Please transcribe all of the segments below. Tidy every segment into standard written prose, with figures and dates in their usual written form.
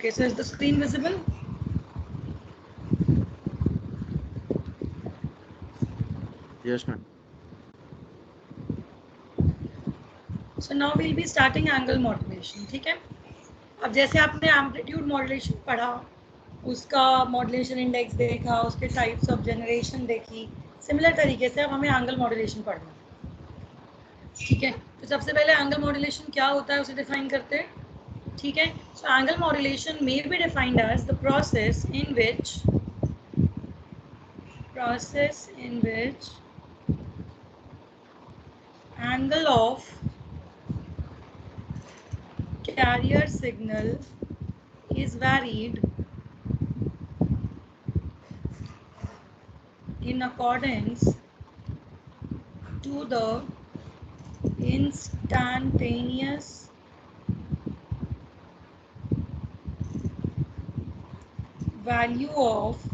Okay, so is the screen visible? Yes, ma'am. So now we'll be starting angle modulation. ठीक है, अब जैसे आपने एम्पलीट्यूड मॉड्यूलेशन पढ़ा, उसका मॉड्यूलेशन इंडेक्स देखा, उसके टाइप्स ऑफ जनरेशन देखी, सिमिलर तरीके से अब हमें एंगल मॉड्यूलेशन पढ़ना है. ठीक है, तो सबसे पहले एंगल मॉड्यूलेशन क्या होता है उसे डिफाइन करते हैं. ठीक है, so angle modulation may be defined as the process in which angle of carrier signal is varied in accordance to the instantaneous value of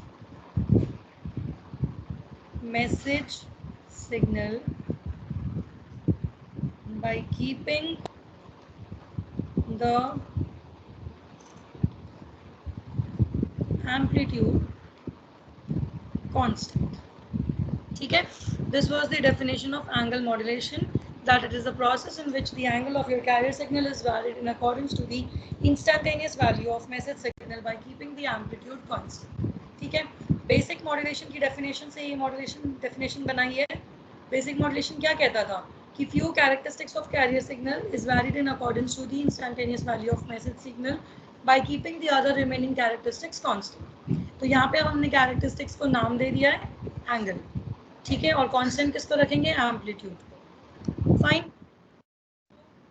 message signal by keeping the amplitude constant. ठीक है, this was the definition of angle modulation, that it is a process in which the angle of your carrier signal is varied in accordance to the instantaneous value of message signal by keeping the amplitude constant. ठीक है, basic modulation की definition से ये modulation definition बनाई है. Basic modulation क्या कहता था कि few characteristics of carrier signal is varied in accordance to the instantaneous value of message signal by keeping the other remaining characteristics constant. तो यहाँ पे हमने characteristics को नाम दे दिया है angle. ठीक है, और कांस्टेंट किसको रखेंगे, एम्पलीट्यूड को. फाइन.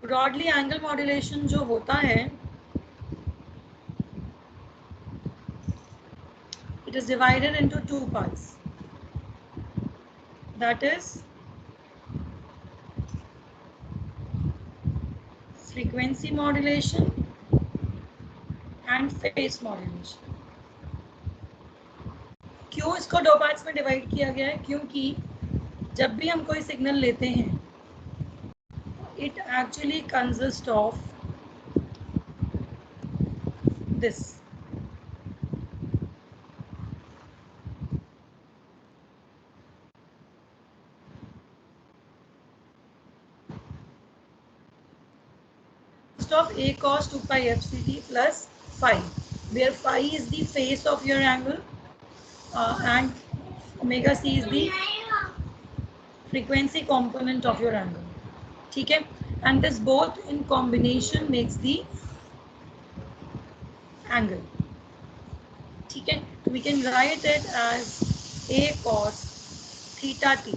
ब्रॉडली एंगल मॉड्यूलेशन जो होता है, it is divided into two parts, that is frequency modulation and phase modulation. क्यों इसको दो पार्ट्स में डिवाइड किया गया है, क्योंकि जब भी हम कोई सिग्नल लेते हैं, it actually consists of this. Of a cos 2 pi fct plus phi, where phi is the face of your angle and omega c is the frequency component of your angle. ठीक है, and this both in combination makes the angle. ठीक है, we can write it as a cos theta t.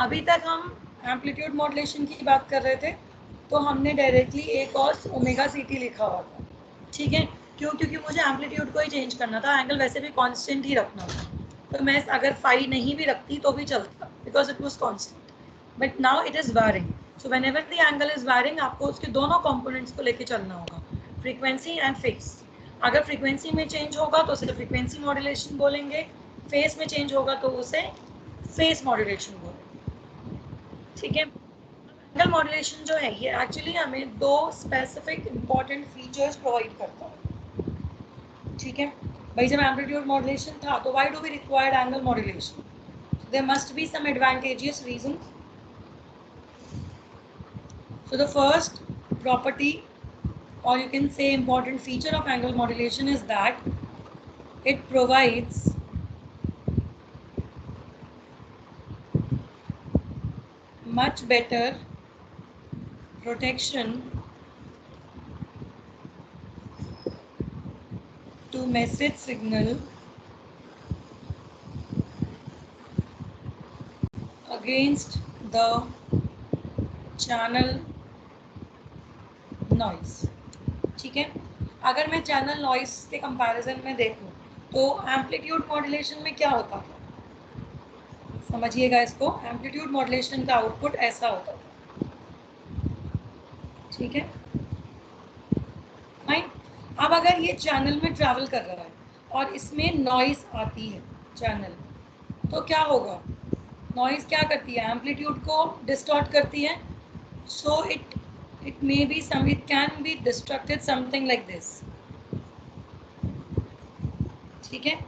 अभी तक हम amplitude modulation की बात कर रहे थे, तो हमने directly a cos omega c t लिखा हुआ था. ठीक है, क्यों, क्योंकि मुझे एम्पलीट्यूड को ही चेंज करना था, एंगल वैसे भी कांस्टेंट ही रखना था, तो मैं अगर फाई नहीं भी रखती तो भी चलता, because it was constant. But now it is varying, so whenever the angle is varying, आपको उसके दोनों कंपोनेंट्स को लेके चलना होगा, फ्रीक्वेंसी एंड फेस. अगर फ्रीक्वेंसी में चेंज होगा तो उसे फ्रीक्वेंसी मॉड्यूलेशन बोलेंगे, फेस में चेंज होगा तो उसे फेस मॉड्यूलेशन बोलेंगे. ठीक है, एंगल मॉड्यूलेशन जो है ये एक्चुअली हमें दो स्पेसिफिक इंपॉर्टेंट फीचर्स प्रोवाइड करता है. ठीक है भाई, जब एम्पलीट्यूड मॉड्यूलेशन था तो why do we required angle modulation? There must be some advantageous reasons. So the first property, or you can say important feature of angle modulation, is that it provides much better protection to message signal against the channel noise. ठीक है, अगर मैं channel noise के comparison में देखूं तो amplitude modulation में क्या होता था, समझिएगा इसको. एम्पलीट्यूड मॉड्यूलेशन का आउटपुट ऐसा होता था. ठीक है, फाइन. अब अगर ये चैनल में ट्रैवल कर रहा है और इसमें नॉइस आती है चैनल, तो क्या होगा, नॉइस क्या करती है, एम्पलीट्यूड को डिस्टॉर्ट करती है. सो it may be some, it can be destructed something like this. ठीक है,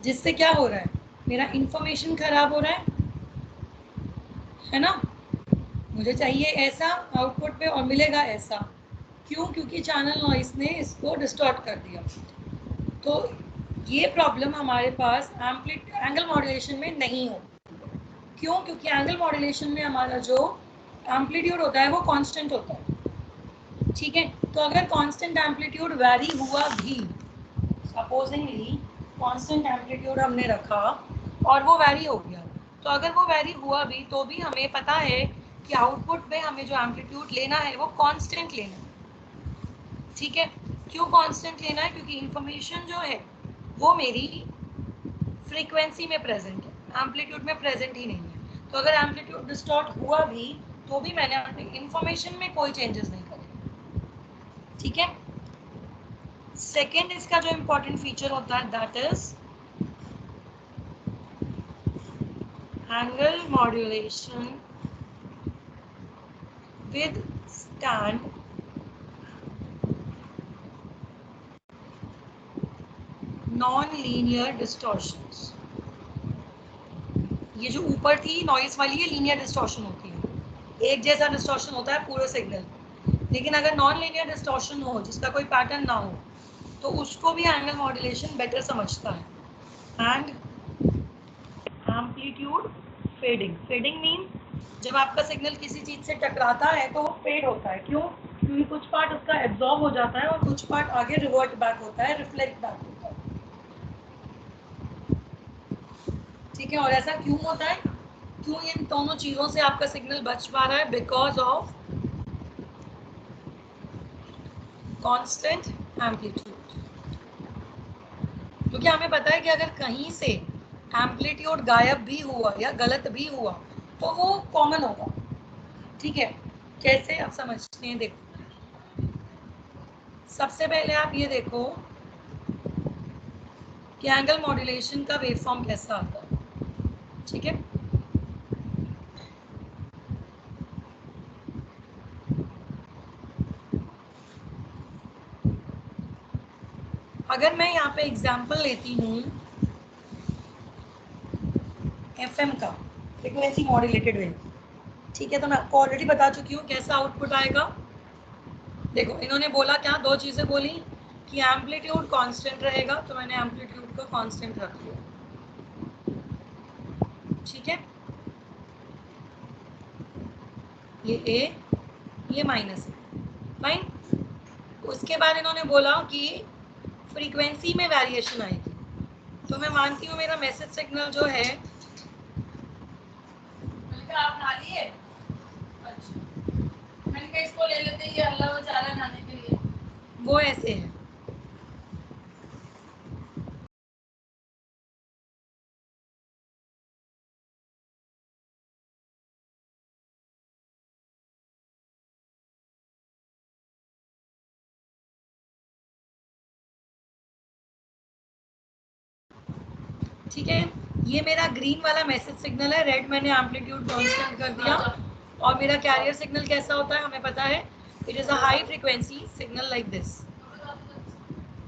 जिससे क्या हो रहा है, मेरा इंफॉर्मेशन खराब हो रहा है ना। मुझे चाहिए ऐसा आउटपुट पे और मिलेगा ऐसा, क्यों? क्योंकि चैनल नॉइस ने इसको डिस्टॉर्ट कर दिया। तो ये प्रॉब्लम हमारे पास एंगल मॉड्यूलेशन में नहीं हो। क्यों? क्योंकि एंगल मॉड्यूलेशन में हमारा जो एम्पलीट्यूड होता है वो कांस्टेंट होता है। ठीक है, तो अगर कांस्टेंट एम्पलीट्यूड वैरी हुआ भी, सपोजिंगली कांस्टेंट एम्पलीट्यूड हमने रखा और वो वैरी हो गया, तो अगर वो वैरी हुआ भी तो भी हमें पता है कि आउटपुट में हमें जो एम्पलीट्यूड लेना है वो कांस्टेंट लेना है। ठीक है, क्यों कांस्टेंट लेना है? क्योंकि इंफॉर्मेशन जो है वो मेरी फ्रीक्वेंसी में प्रेजेंट है, एम्पलीट्यूड में प्रेजेंट ही नहीं है। तो अगर एम्पलीट्यूड डिस्टॉर्ट हुआ भी तो भी मैंने अपनी इंफॉर्मेशन में कोई चेंजेस नहीं करे। ठीक है, सेकेंड इसका जो इंपॉर्टेंट फीचर होता है that is angle modulation with stand non linear distortions. ये जो ऊपर थी नॉइस वाली, ये लीनियर डिस्टॉर्शन होती है, एक जैसा डिस्टॉर्शन होता है पूरे सिग्नल। लेकिन अगर नॉन लीनियर डिस्टॉर्शन हो जिसका कोई पैटर्न ना हो तो उसको भी एंगल मॉड्यूलेशन बेटर समझता है। And amplitude fading, fading mean जब आपका सिग्नल किसी चीज से टकराता है तो वो फेड होता है। क्यों? क्योंकि कुछ पार्ट उसका एब्जॉर्ब हो जाता है और कुछ पार्ट आगे रिवर्ट बैक होता है, रिफ्लेक्ट बैक होता है। ठीक है, और ऐसा क्यों होता है? क्यों इन दोनों चीजों से आपका सिग्नल बच पा रहा है? Because of constant amplitude. क्योंकि हमें पता है कि अगर कहीं से एम्पलीट्यूड गायब भी हुआ या गलत भी हुआ तो वो कॉमन होगा। ठीक है, कैसे आप समझते हैं? देखो, सबसे पहले आप ये देखो कि एंगल मॉड्यूलेशन का वेवफॉर्म कैसा आता है। ठीक है, अगर मैं यहाँ पे एग्जांपल लेती हूँ एफएम का, फ्रीक्वेंसी मॉड्यूलेटेड वेव। ठीक है, तो मैं आपको ऑलरेडी बता चुकी हूँ कैसा आउटपुट आएगा। देखो, इन्होंने बोला क्या, दो चीजें बोली कि एम्पलीट्यूड कांस्टेंट रहेगा, तो मैंने एम्पलीट्यूड को कांस्टेंट रख लिया। ठीक है, ये ए, ये माइनस है, फाइन। उसके बाद इन्होंने बोला कि फ्रीक्वेंसी में वेरिएशन आएगी, तो मैं मानती हूँ मेरा मैसेज सिग्नल जो है, आप नहा लिए? अच्छा, मैंने कहा इसको ले लेते हैं, ये अल्लाह वो चारा नहाने के लिए। वो ऐसे है, ठीक है। ये मेरा ग्रीन वाला मैसेज सिग्नल है, रेड मैंने एम्पलीट्यूड कांस्टेंट कर दिया। और मेरा कैरियर सिग्नल कैसा होता है हमें पता है, it is a high frequency signal like this.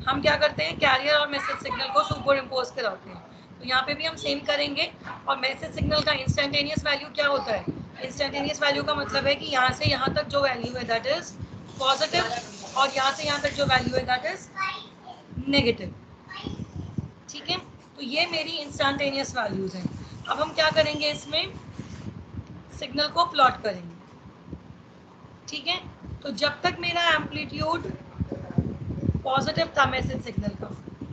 हम क्या करते हैं, कैरियर और मैसेज सिग्नल को सुपर इम्पोज कराते हैं, तो यहाँ पे भी हम सेम करेंगे। और मैसेज सिग्नल का इंस्टेंटेनियस वैल्यू क्या होता है? इंस्टेंटेनियस वैल्यू का मतलब है कि यहाँ से यहाँ तक जो वैल्यू है दैट इज पॉजिटिव, और यहाँ से यहाँ तक जो वैल्यू है दैट इज नेगेटिव। ठीक है, तो ये मेरी इंस्टेंटेनियस वैल्यूज हैं। अब हम क्या करेंगे, इसमें सिग्नल को प्लॉट करेंगे। ठीक है, तो जब तक मेरा एम्पलीट्यूड पॉजिटिव था मैसेज सिग्नल का,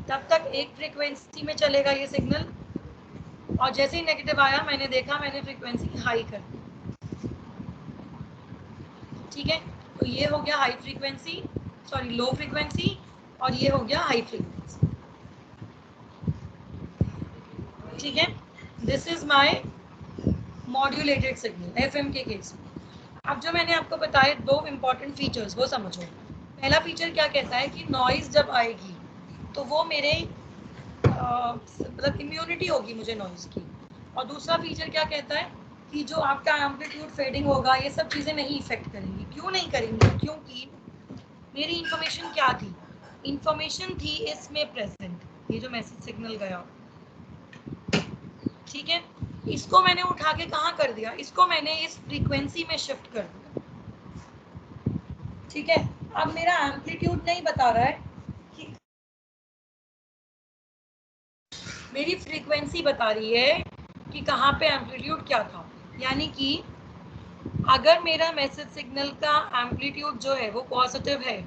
तब तक एक फ्रीक्वेंसी में चलेगा ये सिग्नल, और जैसे ही नेगेटिव आया मैंने देखा, मैंने फ्रीक्वेंसी हाई कर दी। ठीक है, तो ये हो गया high frequency, sorry low frequency, और ये हो गया हाई फ्रीक्वेंसी। ठीक है, this is my modulated signal FM के केस में। अब जो मैंने आपको बताए दो इंपॉर्टेंट फीचर्स, वो समझो। पहला फीचर क्या कहता है कि नॉइज जब आएगी तो वो मेरे मतलब इम्यूनिटी होगी मुझे नॉइज की। और दूसरा फीचर क्या कहता है कि जो आपका एम्पलीट्यूड फेडिंग होगा, ये सब चीज़ें नहीं इफेक्ट करेंगी। क्यों नहीं करेंगी? क्योंकि मेरी इंफॉर्मेशन क्या थी? इंफॉर्मेशन थी इसमें प्रेजेंट, ये जो मैसेज सिग्नल गया, ठीक है, इसको मैंने उठा के कहाँ कर दिया, इसको मैंने इस फ्रीक्वेंसी में शिफ्ट कर दिया, ठीक है। अब मेरा एम्पलीट्यूड नहीं बता रहा है कि, मेरी फ्रीक्वेंसी बता रही है कि कहाँ पे एम्पलीट्यूड क्या था। यानी कि अगर मेरा मैसेज सिग्नल का एम्पलीट्यूड जो है वो पॉजिटिव है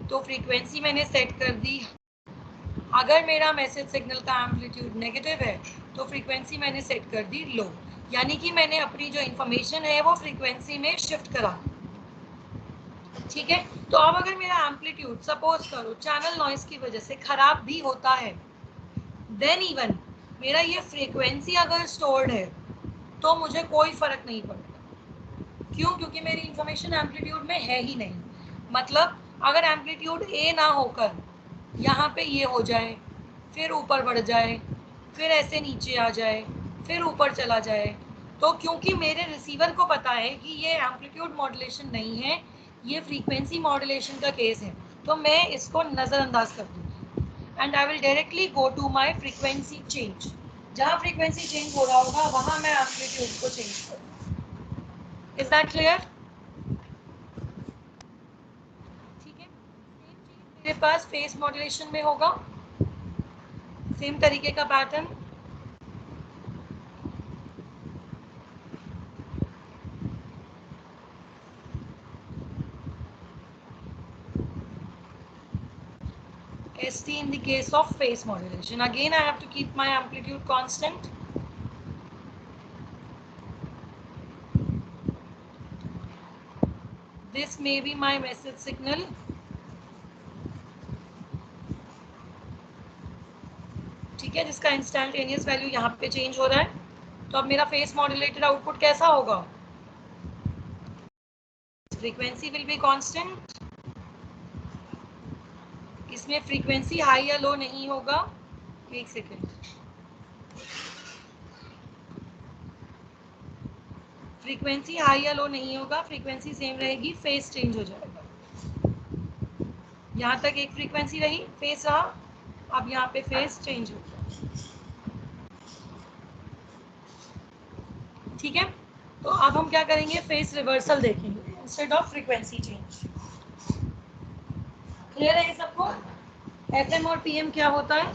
तो फ्रीक्वेंसी मैंने सेट कर दी, अगर मेरा मैसेज सिग्नल का एम्पलीट्यूड नेगेटिव है तो फ्रीक्वेंसी मैंने सेट कर दी लो। यानी कि मैंने अपनी जो इंफॉर्मेशन है वो फ्रीक्वेंसी में शिफ्ट करा, ठीक है। तो अब अगर मेरा एम्पलीट्यूड सपोज करो चैनल नॉइज की वजह से खराब भी होता है, देन इवन मेरा ये फ्रीक्वेंसी अगर स्टोर्ड है तो मुझे कोई फर्क नहीं पड़ता। क्यों? क्योंकि मेरी इंफॉर्मेशन एम्पलीट्यूड में है ही नहीं। मतलब अगर एम्पलीट्यूड ए ना होकर यहाँ पे ये हो जाए, फिर ऊपर बढ़ जाए, फिर ऐसे नीचे आ जाए, फिर ऊपर चला जाए, तो क्योंकि मेरे रिसीवर को पता है कि ये एम्पलीट्यूड मॉड्यूलेशन नहीं है, ये फ्रीक्वेंसी मॉड्यूलेशन का केस है, तो मैं इसको नज़रअंदाज कर दूँगी and I will directly go to my frequency change. जहाँ फ्रीक्वेंसी चेंज हो रहा होगा वहाँ मैं एम्पलीट्यूड को चेंज करूँ। Is that clear? ठीक है, सेम चीज मेरे पास फेस मॉड्यूलेशन में होगा, सेम तरीके का pattern. ST in the case of phase modulation. Again, I have to keep my amplitude constant. This may be my message signal. ठीक है, जिसका इंस्टैंटेनियस वैल्यू यहाँ पे चेंज हो रहा है। तो अब मेरा फेस मॉड्यूलेटेड आउटपुट कैसा होगा? फ्रीक्वेंसी विल बी कांस्टेंट, इसमें फ्रीक्वेंसी हाई या लो नहीं होगा। एक सेकेंड, फ्रीक्वेंसी हाई या लो नहीं होगा, फ्रीक्वेंसी सेम रहेगी, फेस चेंज हो जाएगा। यहाँ तक एक फ्रीक्वेंसी रही, फेस रहा, अब यहाँ पे फेस चेंज हो गया, ठीक है। तो अब हम क्या करेंगे, फेस रिवर्सल देखेंगे instead of frequency change. Clear है ये सबको? FM और PM क्या होता है?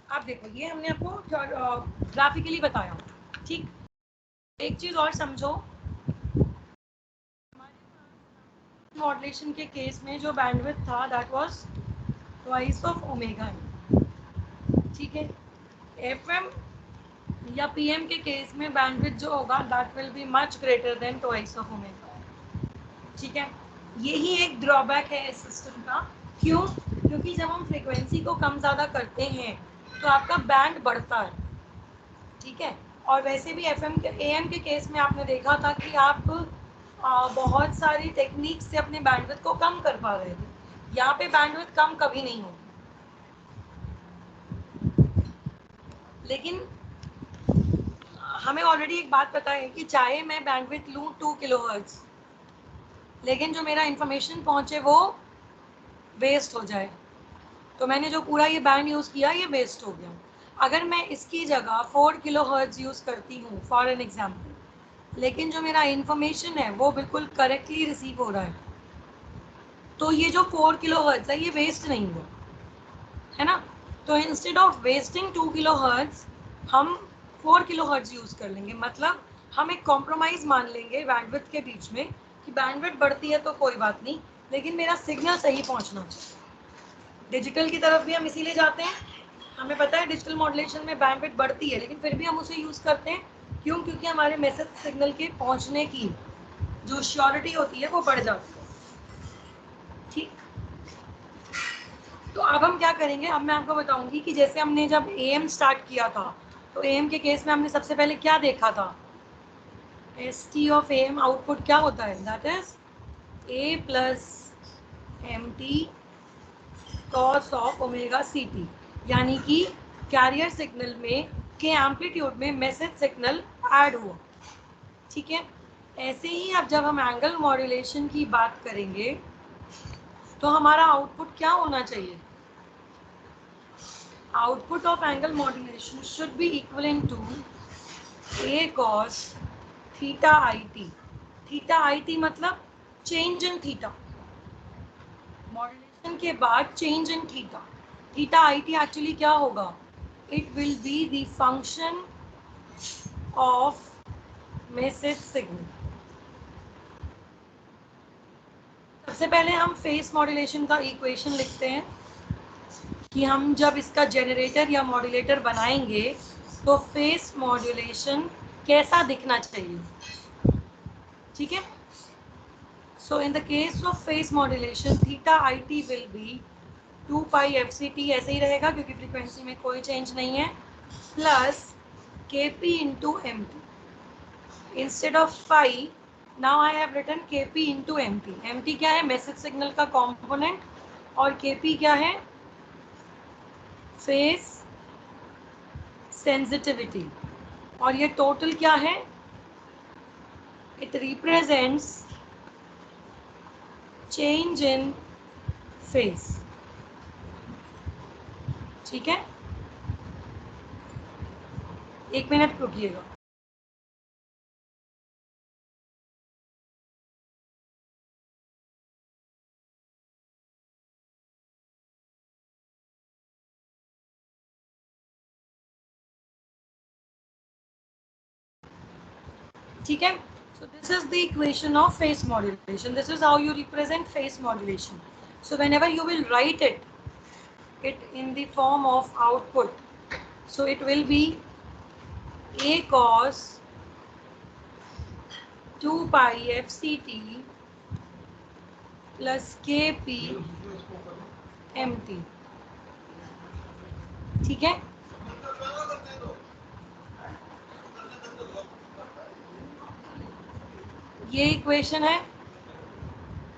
आप देखो, ये हमने आपको ग्राफिकली बताया, ठीक। एक चीज और समझो, मॉड्यूलेशन के केस में जो बैंडविड्थ था that was twice of omega, ठीक है। FM या PM के केस में बैंडविड्थ जो होगा that will be much greater than twice of omega, ठीक है। यही एक ड्रॉबैक है इस सिस्टम का। क्यों? क्योंकि जब हम फ्रीक्वेंसी को कम ज़्यादा करते हैं तो आपका बैंड बढ़ता है, ठीक है। और वैसे भी FM के AM के केस में आपने देखा था कि आप बहुत सारी टेक्निक से अपने बैंडविड्थ को कम कर पा रहे थे। यहाँ पे बैंडविड्थ कम कभी नहीं होगी, लेकिन हमें ऑलरेडी एक बात पता है कि चाहे मैं बैंडविड्थ लूँ 2 किलोहर्ट्ज़, लेकिन जो मेरा इंफॉर्मेशन पहुँचे वो वेस्ट हो जाए, तो मैंने जो पूरा ये बैंड यूज़ किया ये वेस्ट हो गया। अगर मैं इसकी जगह 4 किलोहर्ट्ज़ यूज़ करती हूँ फॉर एन एग्जाम्पल, लेकिन जो मेरा इंफॉर्मेशन है वो बिल्कुल करेक्टली रिसीव हो रहा है, तो ये जो 4 किलोहर्ट्ज़ है ये वेस्ट नहीं हुआ, है ना। तो इंस्टेड ऑफ वेस्टिंग 2 किलोहर्ट्ज़ हम 4 किलोहर्ट्ज़ यूज़ कर लेंगे। मतलब हम एक कॉम्प्रोमाइज़ मान लेंगे बैंडविड्थ के बीच में कि बैंडविड्थ बढ़ती है तो कोई बात नहीं, लेकिन मेरा सिग्नल सही पहुँचना चाहिए। डिजिटल की तरफ भी हम इसीलिए जाते हैं, हमें पता है डिजिटल मॉड्यूलेशन में बैंडविड्थ बढ़ती है, लेकिन फिर भी हम उसे यूज़ करते हैं। क्यों? क्योंकि हमारे मैसेज सिग्नल के पहुंचने की जो श्योरिटी होती है वो बढ़ जाती है, ठीक। तो अब हम क्या करेंगे, अब मैं आपको बताऊंगी कि जैसे हमने जब AM स्टार्ट किया था तो AM के केस में हमने सबसे पहले क्या देखा था, ST ऑफ AM आउटपुट क्या होता है, that is A plus MT cos of omega CT, यानी कि कैरियर सिग्नल में के एम्पलीट्यूड में मैसेज सिग्नल ऐड हुआ। ठीक है, ऐसे ही अब जब हम एंगल मॉड्यूलेशन की बात करेंगे तो हमारा आउटपुट क्या होना चाहिए? Output of angle modulation should be equivalent to a cos theta i t. Theta i t मतलब चेंज इन थीटा, मॉड्यूलेशन के बाद change in theta. Theta i t actually क्या होगा? It will be the function of message signal. सबसे पहले हम face modulation का equation लिखते हैं कि हम जब इसका जनरेटर या मॉड्यूलेटर बनाएंगे तो फेस मॉड्यूलेशन कैसा दिखना चाहिए। ठीक है, so in the case of phase modulation theta it will be 2 pi fct, ऐसे ही रहेगा क्योंकि फ्रीक्वेंसी में कोई चेंज नहीं है, plus kp into mt। Instead of pi now I have written kp into mt। mt क्या है? मैसेज सिग्नल का कंपोनेंट, और kp क्या है? Phase sensitivity. और ये टोटल क्या है? It represents change in phase. ठीक है, एक मिनट रुकिएगा। ठीक है, so this is the equation of phase modulation. This is how you represent phase modulation. So whenever you will write it in the form of output, so it will be a cos 2 pi fct plus kp mt। ठीक है, ये equation है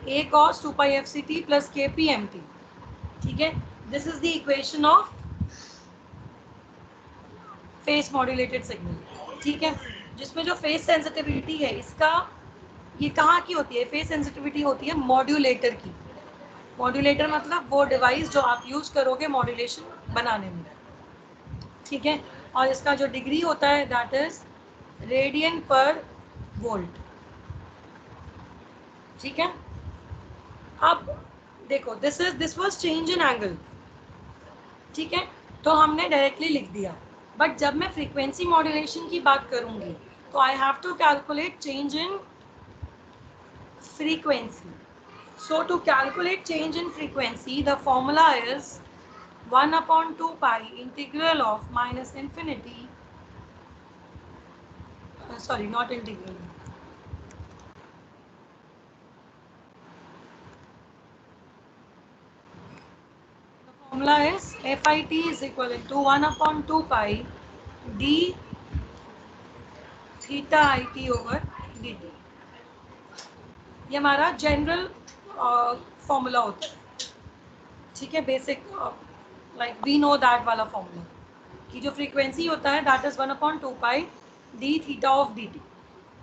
a cos 2 pi fct plus kp mt। ठीक है, this is the equation of face modulated signal. ठीक है, जिसमें जो फेस सेंसिटिविटी है इसका, ये कहाँ की होती है? फेस सेंसिटिविटी होती है मॉड्यूलेटर की। मॉड्यूलेटर मतलब वो डिवाइस जो आप यूज करोगे मॉड्यूलेशन बनाने में। ठीक है, और इसका जो डिग्री होता है दैट इज रेडियन पर वोल्ट। ठीक है, अब देखो this was change in angle. ठीक है, तो हमने डायरेक्टली लिख दिया, बट जब मैं फ्रीक्वेंसी मॉड्यूलेशन की बात करूंगी तो I have to calculate change in frequency. So to calculate change in frequency, the formula is 1 upon 2 pi integral of minus infinity, sorry, not integral. The formula is FIT is equal to 1 upon 2 pi d theta IT over dt। ये हमारा general formula होता है। ठीक है, basic like we know that वाला formula कि जो frequency होता है that is 1 upon 2 pi d theta of d t.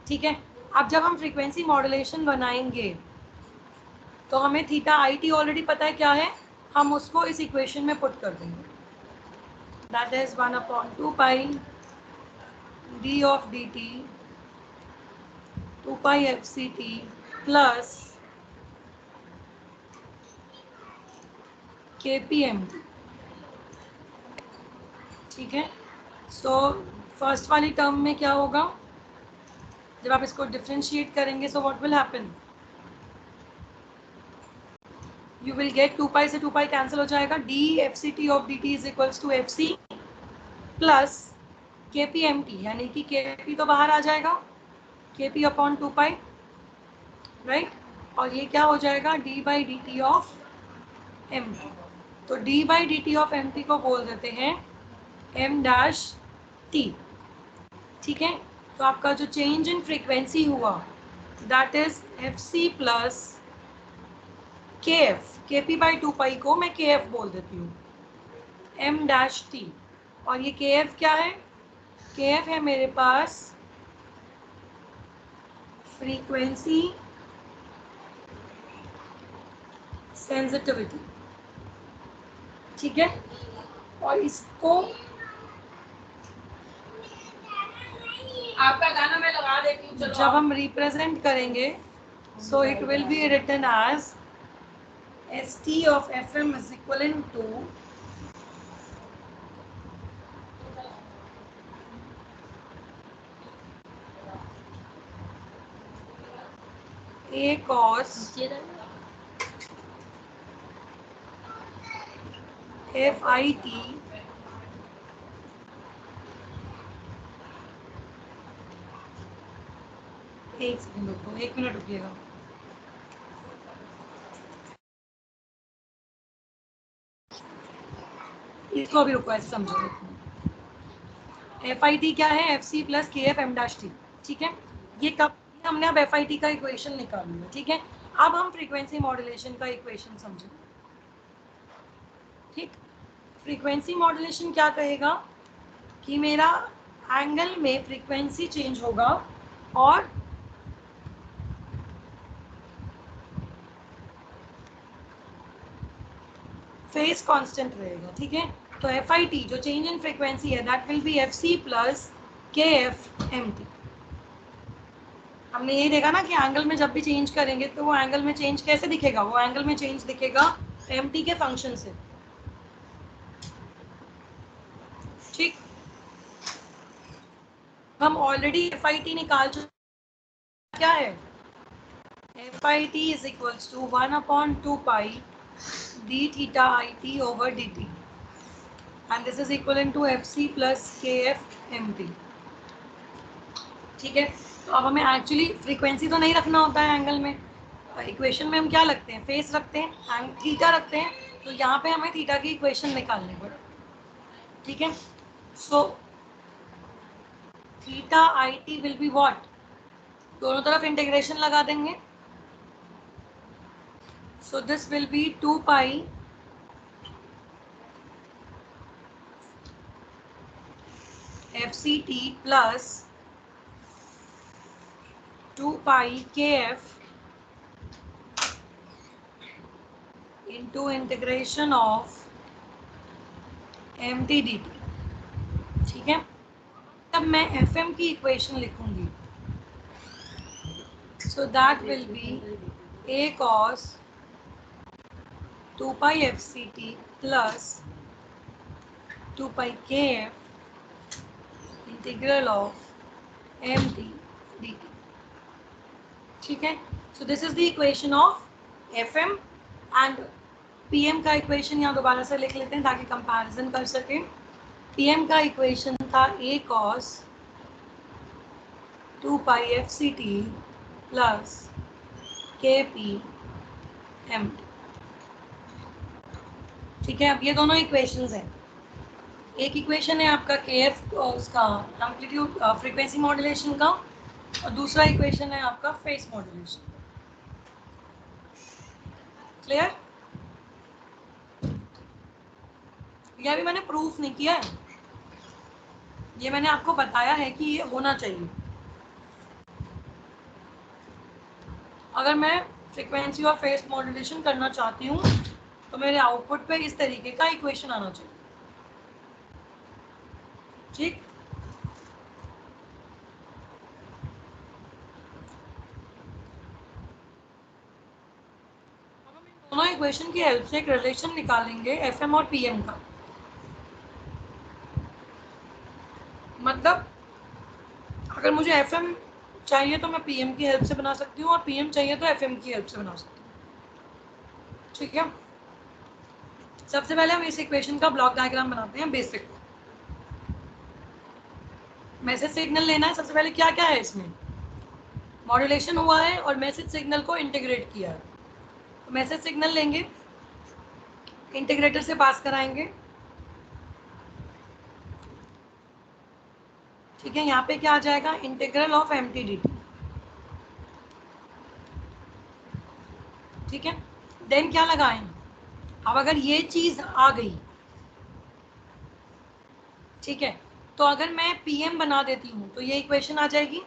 ठीक है, अब जब हम फ्रीक्वेंसी मॉड्यूलेशन बनाएंगे तो हमें थीटा आई टी ऑलरेडी पता है क्या है, हम उसको इस इक्वेशन में पुट कर देंगे। That is 1 upon 2 pi d of d t 2 pi f c t plus k p m t. ठीक है, सो फर्स्ट वाली टर्म में क्या होगा? जब आप इसको डिफरेंशिएट करेंगे so what will happen? You will get 2 pi से 2 पाई कैंसिल हो जाएगा, d f c t of d t is equals to f c plus k p m t, यानी कि के पी तो बाहर आ जाएगा, के पी अपॉन 2 पाई, राइट। और ये क्या हो जाएगा? D by d t of m t. तो d by d t of m t को बोल देते हैं एम डैश टी। ठीक है, तो आपका जो चेंज इन फ्रीक्वेंसी हुआ that is f c plus k f. K p by 2 pi को मैं के एफ बोल देती हूँ, एम डैश टी। और ये के एफ क्या है? के एफ है मेरे पास फ्रीक्वेंसी सेंसिटिविटी, ठीक है। और इसको आपका गाना मैं लगा देती हूँ। जब हम रिप्रेजेंट करेंगे, so it will be written as s t of f m is equivalent to a cos f i t एक सेकंड रुको, 1 मिनट रुकिएगा। इसको अभी रुको, ऐसे समझो। एफ आई टी क्या है? F c plus k f M dash T, ठीक है। ये कब हमने अब एफ आई टी का इक्वेशन निकाल लिया, ठीक है। अब हम फ्रीक्वेंसी मॉड्यूलेशन का इक्वेशन समझें, ठीक। फ्रीक्वेंसी मॉड्यूलेशन क्या कहेगा कि मेरा एंगल में फ्रीक्वेंसी चेंज होगा और फेज कांस्टेंट रहेगा, ठीक है। तो एफ आई टी जो चेंज इन फ्रीक्वेंसी है that will be f c plus k f m t. हमने यही देखा ना कि एंगल में जब भी चेंज करेंगे तो वो एंगल में चेंज कैसे दिखेगा? वो एंगल में चेंज दिखेगा एम टी के फंक्शन से, ठीक। हम ऑलरेडी एफ आई टी निकाल चुके। क्या है? F i t is equals to 1/2 pi d theta it over dt and this is equivalent to fc plus kf mt, ठीक है। तो अब हमें एक्चुअली फ्रीक्वेंसी तो नहीं रखना होता है एंगल में, इक्वेशन में हम क्या रखते हैं? फेस रखते हैं एंड थीटा रखते हैं। तो यहाँ पे हमें थीटा की इक्वेशन निकालनी पड़े, ठीक है। So theta i T will be what? दोनों तरफ इंटीग्रेशन लगा देंगे। So this will be 2 pi fct plus 2 pi kf into integration of mt dt, ठीक है। तब मैं fm की इक्वेशन लिखूंगी, so that will be a cos 2 pi fct plus 2 pi kf integral of mt dt, ठीक है। so this is the equation of fm and pm का equation यहाँ दोबारा से लिख लेते हैं ताकि कंपैरिजन कर सकें। pm का इक्वेशन था a cos 2 pi fct plus kp mt, ठीक है। अब ये दोनों इक्वेशंस हैं। एक इक्वेशन है आपका kf उसका एम्पलीट्यूड फ्रीक्वेंसी मॉड्यूलेशन का, और दूसरा इक्वेशन है आपका फेस मॉड्यूलेशन। क्लियर? ये अभी मैंने प्रूफ नहीं किया है, ये मैंने आपको बताया है कि ये होना चाहिए। अगर मैं फ्रीक्वेंसी और फेस मॉड्यूलेशन करना चाहती हूँ तो मेरे आउटपुट पे इस तरीके का इक्वेशन आना चाहिए, ठीक। दोनों इक्वेशन की हेल्प से एक रिलेशन निकालेंगे एफएम और पीएम का। मतलब अगर मुझे एफएम चाहिए तो मैं पीएम की हेल्प से बना सकती हूँ, और पीएम चाहिए तो एफएम की हेल्प से बना सकती हूँ, ठीक है। सबसे पहले हम इस इक्वेशन का ब्लॉक डायग्राम बनाते हैं। बेसिक मैसेज सिग्नल लेना है। सबसे पहले क्या क्या है इसमें? मॉड्यूलेशन हुआ है और मैसेज सिग्नल को इंटीग्रेट किया है। तो मैसेज सिग्नल लेंगे, इंटीग्रेटर से पास कराएंगे, ठीक है। यहाँ पे क्या आ जाएगा? इंटीग्रल ऑफ एमटी dt, ठीक है। देन क्या लगाएं? अब अगर ये चीज आ गई, ठीक है, तो अगर मैं PM बना देती हूँ तो ये इक्वेशन आ जाएगी।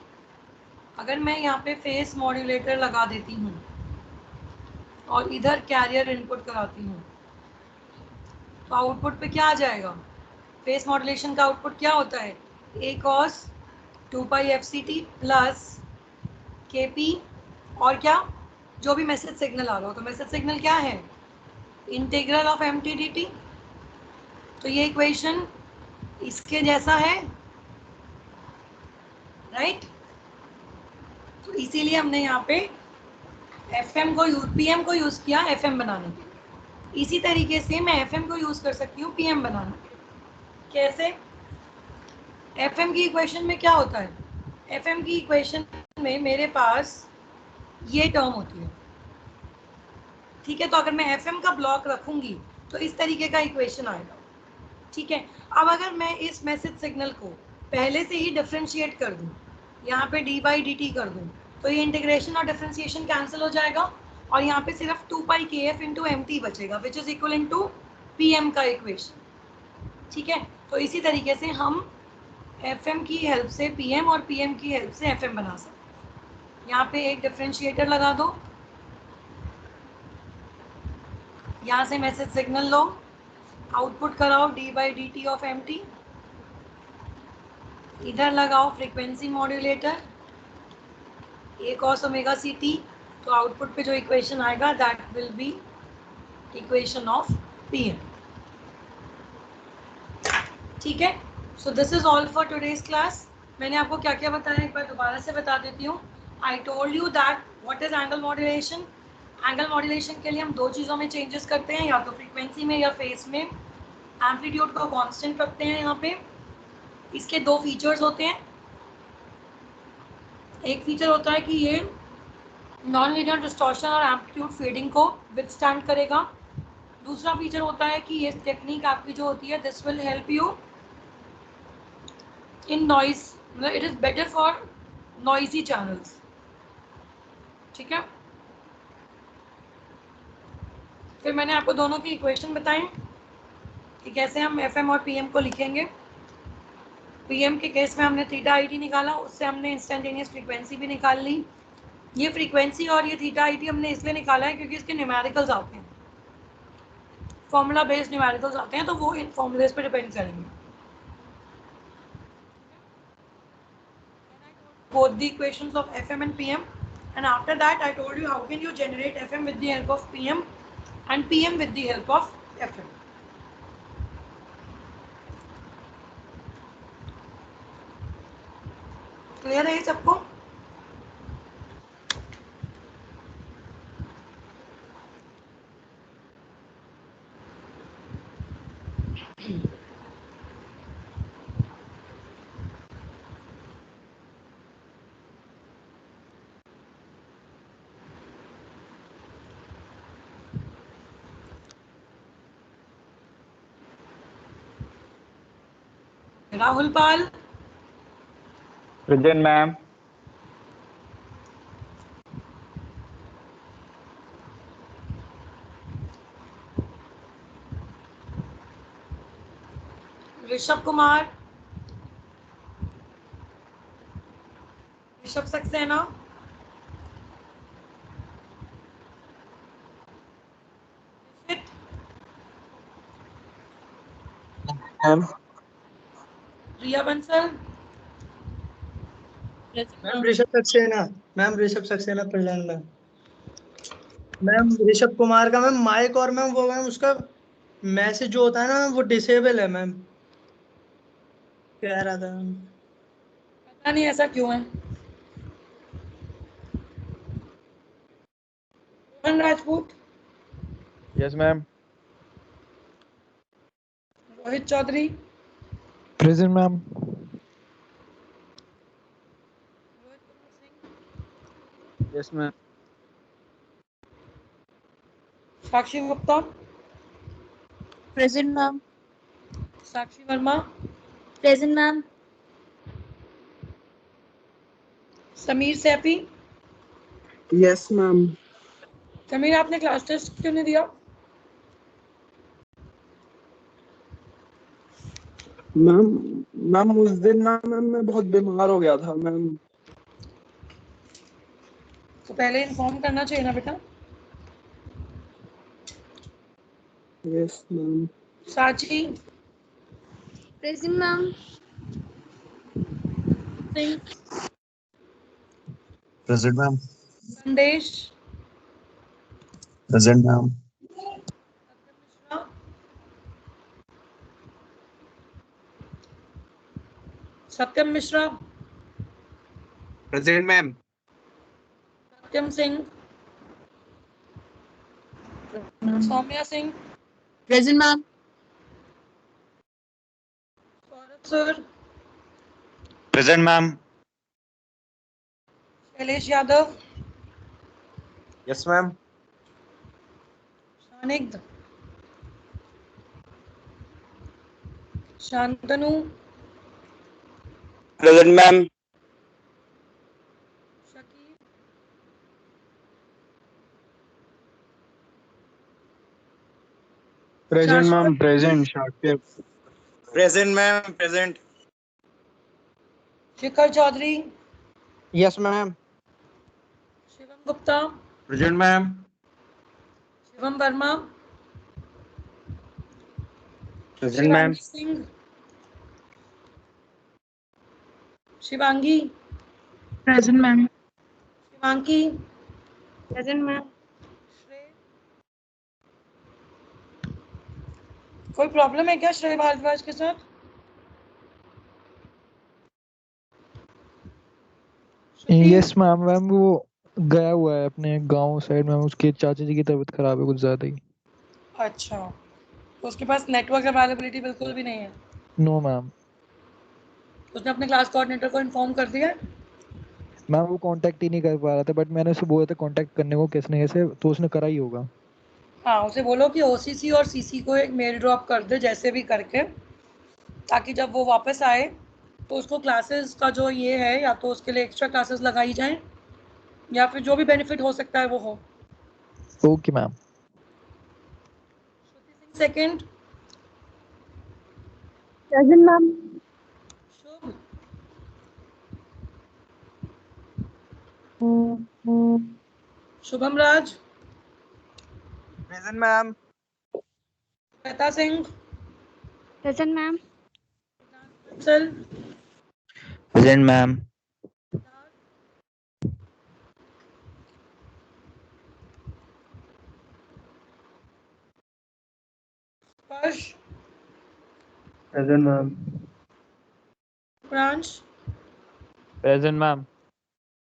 अगर मैं यहाँ पे फेस मॉड्यूलेटर लगा देती हूँ और इधर कैरियर इनपुट कराती हूँ तो आउटपुट पे क्या आ जाएगा? फेस मॉड्यूलेशन का आउटपुट क्या होता है? A cos 2 pi FCT plus KP और क्या, जो भी मैसेज सिग्नल आ रहा हो। तो मैसेज सिग्नल क्या है? Integral of MT/dt। तो ये इक्वेशन इसके जैसा है, राइट? तो इसीलिए हमने यहाँ पे FM को PM को यूज किया FM बनाने के लिए। इसी तरीके से मैं FM को यूज कर सकती हूँ PM बनाने के लिए। कैसे? FM की इक्वेशन में क्या होता है? FM की इक्वेशन में मेरे पास ये टर्म होती है, ठीक है? तो अगर मैं FM का ब्लॉक रखूंगी तो इस तरीके का इक्वेशन आएगा, ठीक है? अब अगर मैं इस मैसेज सिग्नल को पहले से ही डिफरेंशिएट कर दूं, यहाँ पे d/dt कर दूं, तो ये इंटीग्रेशन और डिफरेंशिएशन कैंसिल हो जाएगा और यहाँ पे सिर्फ 2 पाई kf इंटू mt बचेगा, which is equal to PM का इक्वेशन, ठीक है? तो इसी तरीके से हम FM की हेल्प से PM और PM की हेल्प से FM बना सकते हैं। यहाँ पे एक डिफरेंशिएटर लगा दो, यहाँ से मैसेज सिग्नल लो, आउटपुट कराओ d/dt ऑफ mt, इधर लगाओ frequency modulator A cos omega CT, तो आउटपुट पे जो इक्वेशन आएगा that will B equation of PM, ठीक है? So this is all for today's class. मैंने आपको क्या क्या बताया एक बार दोबारा से बता देती हूँ। I told you that what is angle modulation. Angle modulation के लिए हम दो चीज़ों में चेंजेस करते हैं, या तो फ्रीक्वेंसी में या फेस में। एम्पलीट्यूड को कांस्टेंट रखते हैं यहाँ पे। इसके दो फीचर्स होते हैं, एक फीचर होता है कि ये नॉन लीनियर डिस्टॉर्शन और एम्पलीट्यूड फेडिंग को विथस्टैंड करेगा। दूसरा फीचर होता है कि ये टेक्निक आपकी जो होती है this will help you in noise, मतलब it is better for noisy channels, ठीक है? फिर मैंने आपको दोनों की इक्वेशन बताई कि कैसे हम FM और PM को लिखेंगे। PM के केस में हमने θ/IT निकाला, उससे हमने इंस्टेंटेनियस फ्रीक्वेंसी भी निकाल ली। ये फ्रीक्वेंसी और ये θ/IT हमने इसलिए निकाला है क्योंकि इसके न्यूमेरिकल्स आते हैं, फॉर्मूला बेस्ड न्यूमेरिकल्स आते हैं, तो वो इन फॉर्मूलेस पे डिपेंड करेंगे। Both the equations of FM and PM, and after that I told you how can you generate FM with the help of PM and PM with the help of FM. Clear है सबको? Rahul Pal, present ma'am. Rishabh Kumar, Rishabh Saxena, ma'am Riya Bansal, ma'am Rishabh Saxena, ma'am Rishabh Saxena present ma'am. Ma'am Rishabh Kumar का ma'am mike और ma'am वो ma'am उसका message जो होता है ना वो डिसेबल है मैम, कह रहा था मैम। पता नहीं ऐसा क्यों है। Rohan Rajput, yes ma'am. Rohit Chaudhary, present ma'am. Yes ma'am. Sakshi Gupta, present ma'am. Sakshi Verma, present ma'am. Sameer Saifi. Yes ma'am. Sameer आपने क्लास टेस्ट क्यों नहीं दिया? मैम मैम उस दिन ना मैम मैं बहुत बीमार हो गया था मैम। तो पहले इन्फॉर्म करना चाहिए ना बेटा। Yes ma'am. Sachi Present, ma'am. Singh, Present, ma'am. Sandesh, Present, ma'am. Mishra, Satyam Mishra, Present, ma'am. Satyam Singh, Saumya Singh, Present, ma'am. Saurabh sir, Present, ma'am. Shailesh Yadav, Yes, ma'am. शानिग्ध, Shantanu, Present, ma'am. Shakib, Present, Shashwat, ma'am. Present. Shakib. Present, ma'am. Present. Shikhar Chaudhary, Yes, ma'am. Shivam Gupta, Present, ma'am. Shivam Verma, Present, ma'am. Shivangi Singh, Shivangi, present ma'am. Shivanki, present ma'am. Shrey, कोई problem है क्या श्रेय भारद्वाज के साथ? श्रुति, yes ma'am. Ma'am वो गया हुआ है अपने गांव साइड में, उसके चाचा जी की तबीयत खराब है कुछ ज्यादा ही। अच्छा, तो उसके पास नेटवर्क अवेलेबिलिटी बिल्कुल भी नहीं है। No ma'am. उसने अपने क्लास कोऑर्डिनेटर को इन्फॉर्म कर दिया? मैम वो कांटेक्ट ही नहीं कर पा रहा था, बट मैंने उसे बोला था कांटेक्ट करने को कैसे न कैसे, तो उसने करा ही होगा। हाँ, उसे बोलो कि ओसीसी और सीसी को एक मेल ड्रॉप कर दे जैसे भी करके, ताकि जब वो वापस आए तो उसको क्लासेस का जो ये है, या तो उसके लिए एक्स्ट्रा क्लासेस लगाई जाएं, या फिर जो भी बेनिफिट हो सकता है वो हो। Okay ma'am. Second, present ma'am. Shubh, Shubham Raj, Present, ma'am. Shweta Singh, Present, ma'am. सल, Present, ma'am. Sparsh, Present, ma'am. Pransh, Present, ma'am.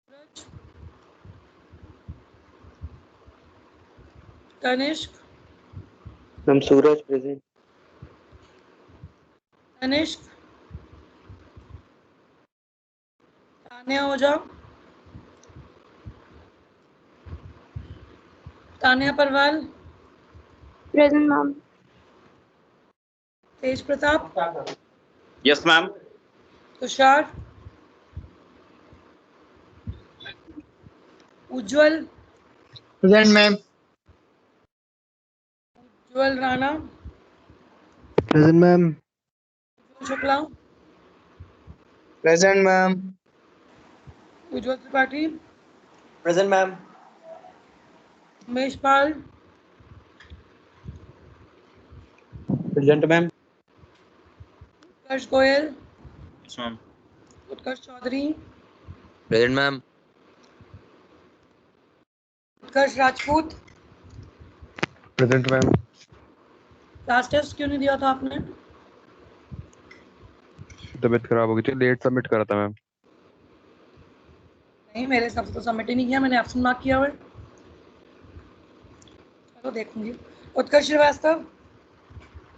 Suraj, Tanishk, ma'am Suraj present. Tanishk, Tanya Ojha, Tanya Parwal, present ma'am. Tej Pratap, Yes, ma'am. Tushar, Ujjwal, present ma'am. Ujjwal Rana, present ma'am. Ujjwal Shukla, present ma'am. Ujjwal Tripathi, Present, ma'am. Umesh Pal, present ma'am. Utkarsh Goyal, Yes, ma'am. Utkarsh Chaudhary, present ma'am. Utkarsh Rajput. Present ma'am. Last test क्यों नहीं दिया था आपने? तबीयत खराब हो गई थी, लेट सबमिट करा था मैम। नहीं, मेरे हिसाब से तो सबमिट ही नहीं किया, मैंने एब्सेंट मार्क किया हुआ है। चलो देखूंगी। उत्कर्ष श्रीवास्तव,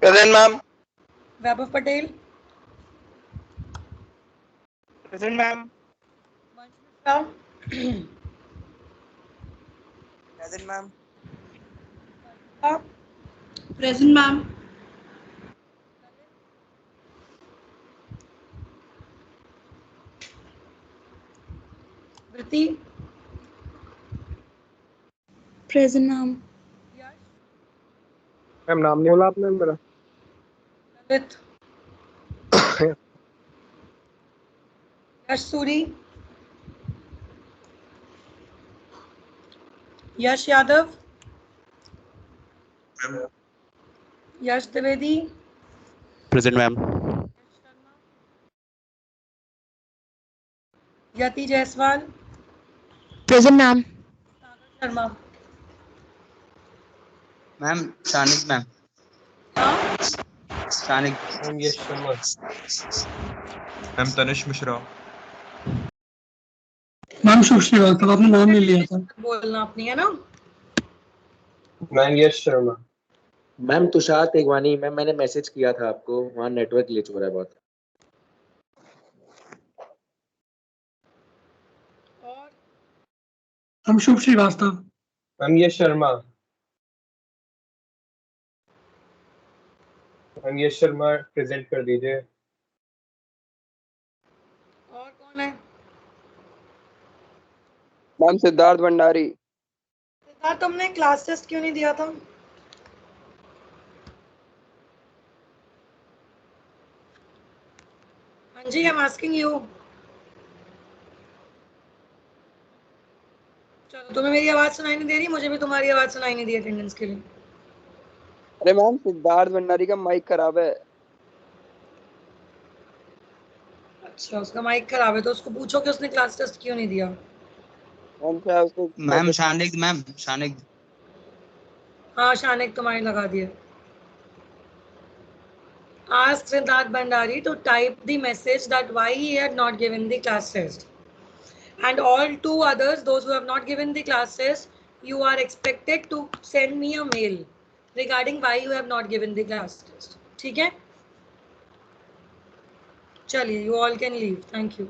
प्रेजेंट मैम। वैभव पटेल, प्रेजेंट मैम। वंश Mishra, present ma'am. Present ma'am. वृति, Present, ma'am. यश, मैम नाम नहीं बोला आपने मेरा। ललित, यश सूरी, यश यादव, यश द्विवेदी, Present, ma'am. यति Jaiswal, Present, ma'am. Sagar Sharma. Ma'am शानिक ma'am हाँ, शानिक मैम यश शर्मा। मैम तनिष मिश्रा। मैम शुभ श्रीवास्तव, आपने नाम नहीं लिया था। बोलना अपनी है ना। मैम यश शर्मा। मैम तुषार तेगवानी। मैम मैंने मैसेज किया था आपको, वहाँ नेटवर्क ग्लिच हो रहा है बहुत। और हम शुभ श्रीवास्तव। मैम यश शर्मा। मैम यश शर्मा प्रेजेंट कर दीजिए। और कौन है? मैम सिद्धार्थ भंडारी। सिद्धार्थ, तुमने क्लास टेस्ट क्यों नहीं दिया था? हाँ जी, आई एम आस्किंग यू। चलो, तुम्हें मेरी आवाज सुनाई नहीं दे रही, मुझे भी तुम्हारी आवाज सुनाई नहीं दी अटेंडेंस के लिए। अरे मैम सिद्धार्थ भंडारी का माइक खराब है। अच्छा, उसका माइक खराब है तो उसको पूछो कि उसने क्लास टेस्ट क्यों नहीं दिया। मैम क्या उसको मैम शानिक हाँ, शानिक तुम्हारी लगा दिए। Ask Siddharth Bhandari to type the message that why he had not given the class test. And all two others, those who have not given the class test, you are expected to send me a mail regarding why you have not given the class test. ठीक है? चलिए, you all can leave. Thank you.